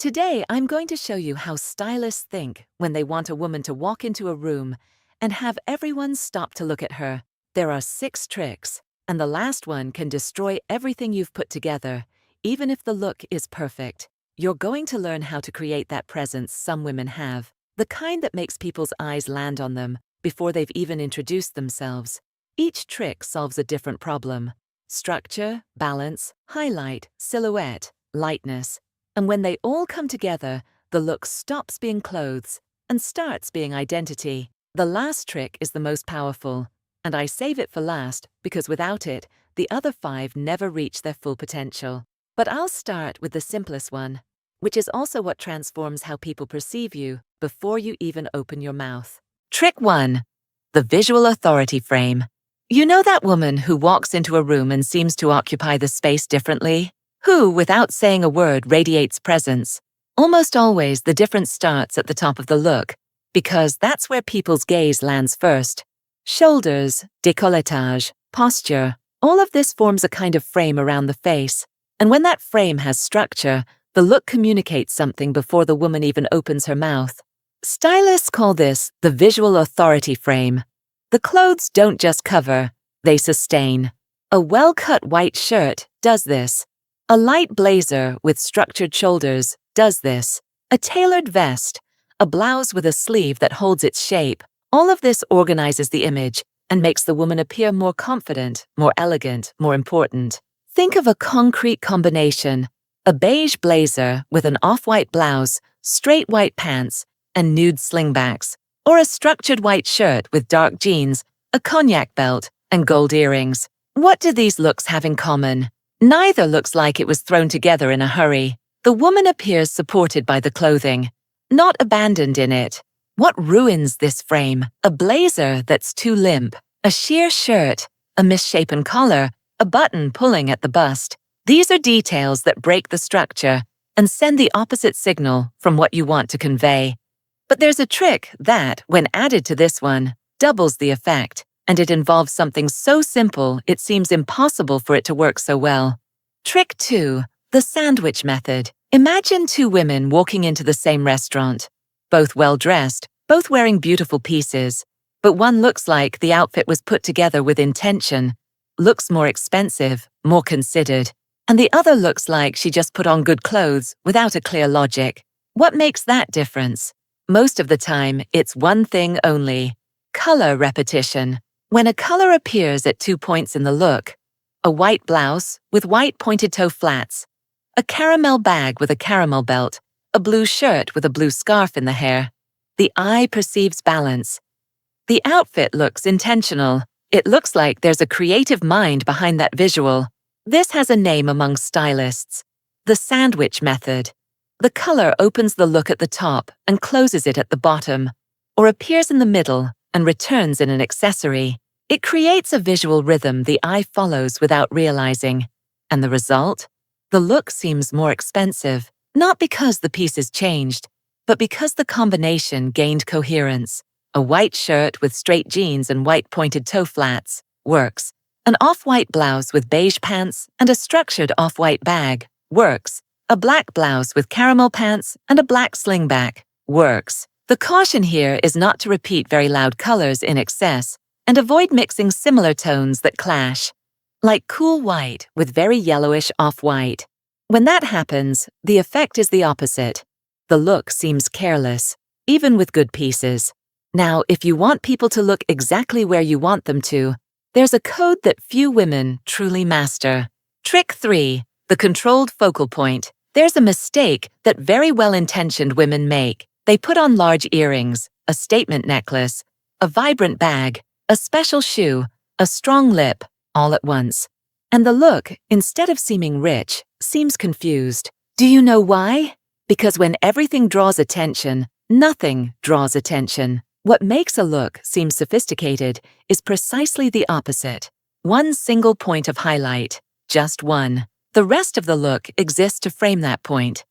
Today, I'm going to show you how stylists think when they want a woman to walk into a room and have everyone stop to look at her. There are 6 tricks, and the last one can destroy everything you've put together, even if the look is perfect. You're going to learn how to create that presence some women have, the kind that makes people's eyes land on them before they've even introduced themselves. Each trick solves a different problem: structure, balance, highlight, silhouette, lightness. And when they all come together, the look stops being clothes and starts being identity. The last trick is the most powerful, and I save it for last because without it, the other 5 never reach their full potential. But I'll start with the simplest one, which is also what transforms how people perceive you before you even open your mouth. Trick 1. The visual authority frame. You know that woman who walks into a room and seems to occupy the space differently? Who, without saying a word, radiates presence. Almost always, the difference starts at the top of the look, because that's where people's gaze lands first. Shoulders, décolletage, posture, all of this forms a kind of frame around the face. And when that frame has structure, the look communicates something before the woman even opens her mouth. Stylists call this the visual authority frame. The clothes don't just cover, they sustain. A well-cut white shirt does this. A light blazer with structured shoulders does this. A tailored vest, a blouse with a sleeve that holds its shape, all of this organizes the image and makes the woman appear more confident, more elegant, more important. Think of a concrete combination: a beige blazer with an off-white blouse, straight white pants, and nude slingbacks, or a structured white shirt with dark jeans, a cognac belt, and gold earrings. What do these looks have in common? Neither looks like it was thrown together in a hurry. The woman appears supported by the clothing, not abandoned in it. What ruins this frame? A blazer that's too limp, a sheer shirt, a misshapen collar, a button pulling at the bust. These are details that break the structure and send the opposite signal from what you want to convey. But there's a trick that, when added to this one, doubles the effect. And it involves something so simple it seems impossible for it to work so well. Trick 2. The sandwich method. Imagine 2 women walking into the same restaurant, both well-dressed, both wearing beautiful pieces, but one looks like the outfit was put together with intention, looks more expensive, more considered, and the other looks like she just put on good clothes without a clear logic. What makes that difference? Most of the time, it's one thing only: color repetition. When a color appears at 2 points in the look, a white blouse with white pointed toe flats, a caramel bag with a caramel belt, a blue shirt with a blue scarf in the hair, the eye perceives balance. The outfit looks intentional. It looks like there's a creative mind behind that visual. This has a name among stylists: the sandwich method. The color opens the look at the top and closes it at the bottom, or appears in the middle and returns in an accessory. It creates a visual rhythm the eye follows without realizing. And the result? The look seems more expensive, not because the piece is changed, but because the combination gained coherence. A white shirt with straight jeans and white pointed toe flats works. An off-white blouse with beige pants and a structured off-white bag works. A black blouse with caramel pants and a black slingback works. The caution here is not to repeat very loud colors in excess, and avoid mixing similar tones that clash, like cool white with very yellowish off-white. When that happens, the effect is the opposite. The look seems careless, even with good pieces. Now, if you want people to look exactly where you want them to, there's a code that few women truly master. Trick 3. The controlled focal point. There's a mistake that very well-intentioned women make. They put on large earrings, a statement necklace, a vibrant bag, a special shoe, a strong lip, all at once. And the look, instead of seeming rich, seems confused. Do you know why? Because when everything draws attention, nothing draws attention. What makes a look seem sophisticated is precisely the opposite. One single point of highlight, just one. The rest of the look exists to frame that point.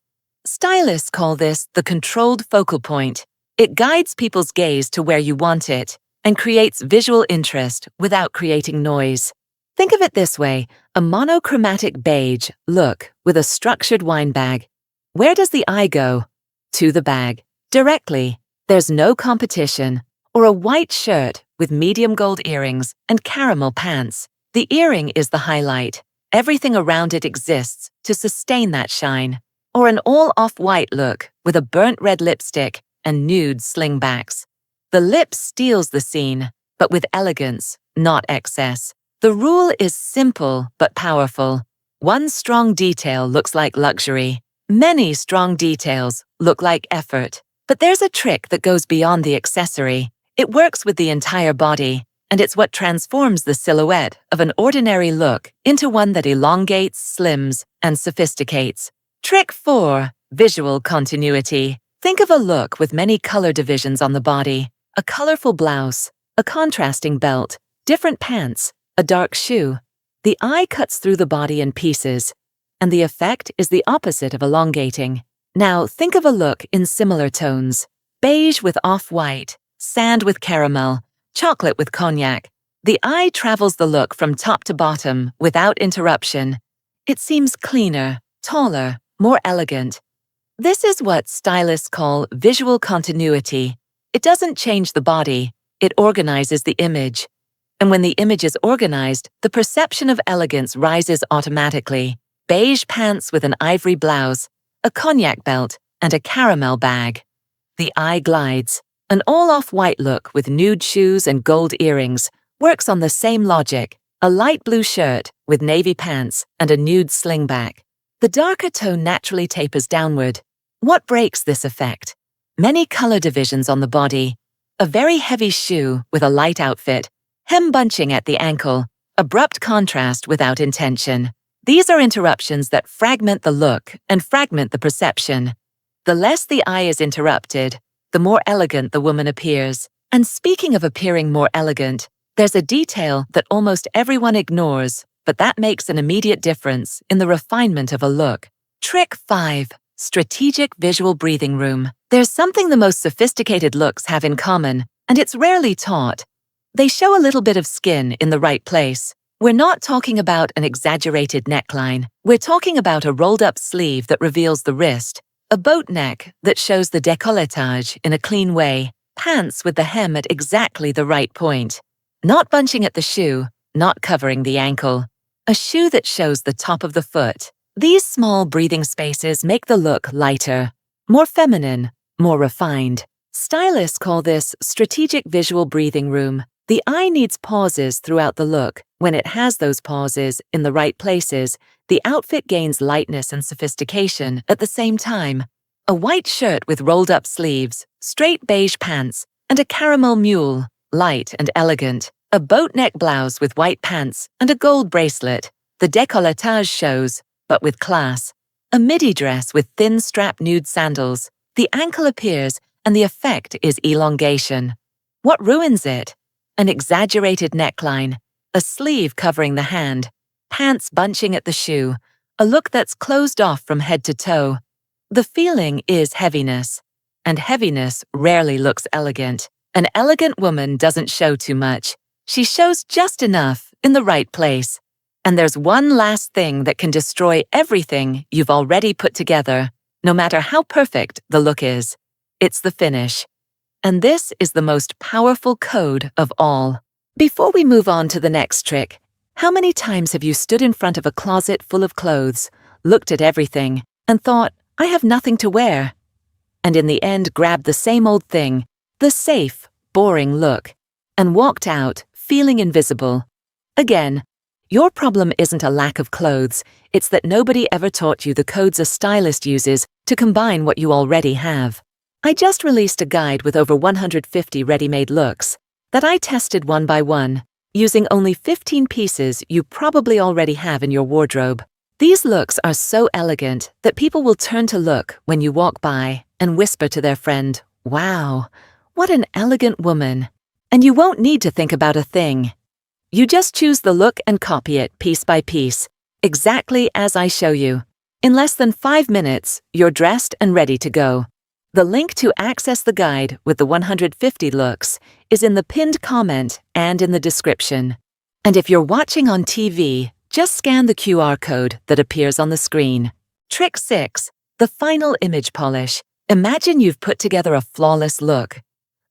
Stylists call this the controlled focal point. It guides people's gaze to where you want it and creates visual interest without creating noise. Think of it this way: a monochromatic beige look with a structured wine bag Where does the eye go? To the bag, directly. There's no competition. Or a white shirt with medium gold earrings and caramel pants. The earring is the highlight. Everything around it exists to sustain that shine. Or an all-off-white look with a burnt red lipstick and nude slingbacks. The lip steals the scene, but with elegance, not excess. The rule is simple but powerful. One strong detail looks like luxury. Many strong details look like effort. But there's a trick that goes beyond the accessory. It works with the entire body, and it's what transforms the silhouette of an ordinary look into one that elongates, slims, and sophisticates. Trick 4. Visual continuity. Think of a look with many color divisions on the body. A colorful blouse, a contrasting belt, different pants, a dark shoe. The eye cuts through the body in pieces, and the effect is the opposite of elongating. Now think of a look in similar tones. Beige with off-white, sand with caramel, chocolate with cognac. The eye travels the look from top to bottom without interruption. It seems cleaner, taller, more elegant. This is what stylists call visual continuity. It doesn't change the body, it organizes the image. And when the image is organized, the perception of elegance rises automatically. Beige pants with an ivory blouse, a cognac belt, and a caramel bag. The eye glides. An all-off-white look with nude shoes and gold earrings works on the same logic. A light blue shirt with navy pants and a nude slingback. The darker tone naturally tapers downward. What breaks this effect? Many color divisions on the body. A very heavy shoe with a light outfit. Hem bunching at the ankle. Abrupt contrast without intention. These are interruptions that fragment the look and fragment the perception. The less the eye is interrupted, the more elegant the woman appears. And speaking of appearing more elegant, there's a detail that almost everyone ignores, but that makes an immediate difference in the refinement of a look. Trick 5. Strategic visual breathing room. There's something the most sophisticated looks have in common, and it's rarely taught. They show a little bit of skin in the right place. We're not talking about an exaggerated neckline. We're talking about a rolled-up sleeve that reveals the wrist, a boat neck that shows the décolletage in a clean way, pants with the hem at exactly the right point. Not bunching at the shoe, not covering the ankle. A shoe that shows the top of the foot. These small breathing spaces make the look lighter, more feminine, more refined. Stylists call this strategic visual breathing room. The eye needs pauses throughout the look. When it has those pauses in the right places, the outfit gains lightness and sophistication at the same time. A white shirt with rolled-up sleeves, straight beige pants, and a caramel mule, light and elegant. A boat neck blouse with white pants and a gold bracelet. The décolletage shows, but with class. A midi dress with thin strap nude sandals. The ankle appears and the effect is elongation. What ruins it? An exaggerated neckline, a sleeve covering the hand, pants bunching at the shoe, a look that's closed off from head to toe. The feeling is heaviness, and heaviness rarely looks elegant. An elegant woman doesn't show too much. She shows just enough in the right place. And there's one last thing that can destroy everything you've already put together, no matter how perfect the look is. It's the finish. And this is the most powerful code of all. Before we move on to the next trick, how many times have you stood in front of a closet full of clothes, looked at everything, and thought, I have nothing to wear? And in the end grabbed the same old thing, the safe, boring look, and walked out feeling invisible. Again, your problem isn't a lack of clothes, it's that nobody ever taught you the codes a stylist uses to combine what you already have. I just released a guide with over 150 ready-made looks that I tested one by one, using only 15 pieces you probably already have in your wardrobe. These looks are so elegant that people will turn to look when you walk by and whisper to their friend, "Wow, what an elegant woman." And you won't need to think about a thing. You just choose the look and copy it piece by piece, exactly as I show you. In less than 5 minutes, you're dressed and ready to go. The link to access the guide with the 150 looks is in the pinned comment and in the description. And if you're watching on TV, just scan the QR code that appears on the screen. Trick 6. The final image polish. Imagine you've put together a flawless look.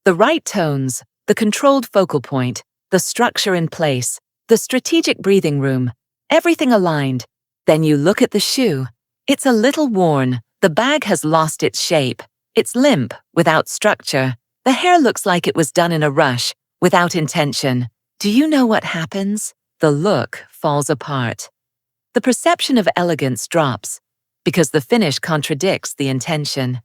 The right tones, the controlled focal point, the structure in place, the strategic breathing room, everything aligned. Then you look at the shoe. It's a little worn. The bag has lost its shape. It's limp, without structure. The hair looks like it was done in a rush, without intention. Do you know what happens? The look falls apart. The perception of elegance drops, because the finish contradicts the intention.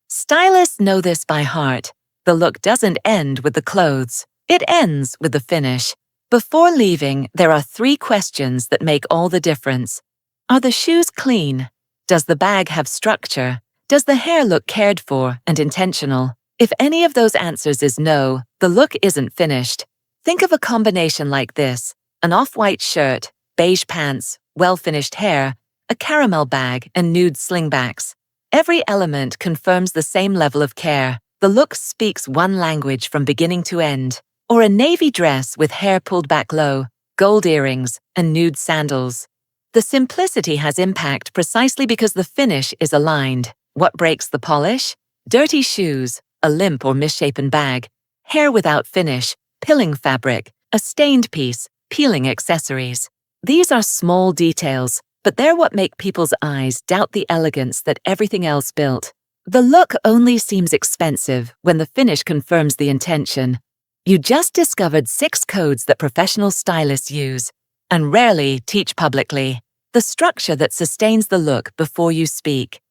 Stylists know this by heart. The look doesn't end with the clothes. It ends with the finish. Before leaving, there are 3 questions that make all the difference. Are the shoes clean? Does the bag have structure? Does the hair look cared for and intentional? If any of those answers is no, the look isn't finished. Think of a combination like this: an off-white shirt, beige pants, well-finished hair, a caramel bag, and nude slingbacks. Every element confirms the same level of care. The look speaks one language from beginning to end. Or a navy dress with hair pulled back low, gold earrings, and nude sandals. The simplicity has impact precisely because the finish is aligned. What breaks the polish? Dirty shoes, a limp or misshapen bag, hair without finish, pilling fabric, a stained piece, peeling accessories. These are small details, but they're what make people's eyes doubt the elegance that everything else built. The look only seems expensive when the finish confirms the intention. You just discovered 6 codes that professional stylists use, and rarely teach publicly. The structure that sustains the look before you speak.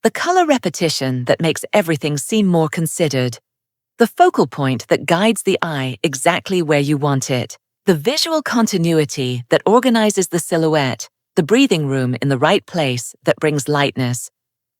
The color repetition that makes everything seem more considered. The focal point that guides the eye exactly where you want it. The visual continuity that organizes the silhouette. The breathing room in the right place that brings lightness.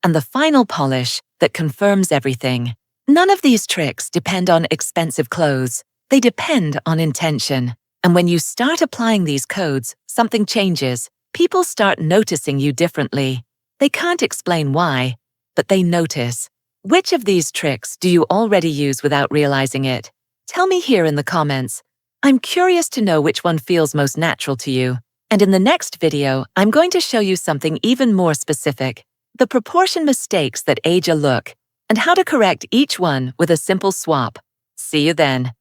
And the final polish that confirms everything. None of these tricks depend on expensive clothes. They depend on intention. And when you start applying these codes, something changes. People start noticing you differently. They can't explain why, but they notice. Which of these tricks do you already use without realizing it? Tell me here in the comments. I'm curious to know which one feels most natural to you. And in the next video, I'm going to show you something even more specific. The proportion mistakes that age a look, and how to correct each one with a simple swap. See you then.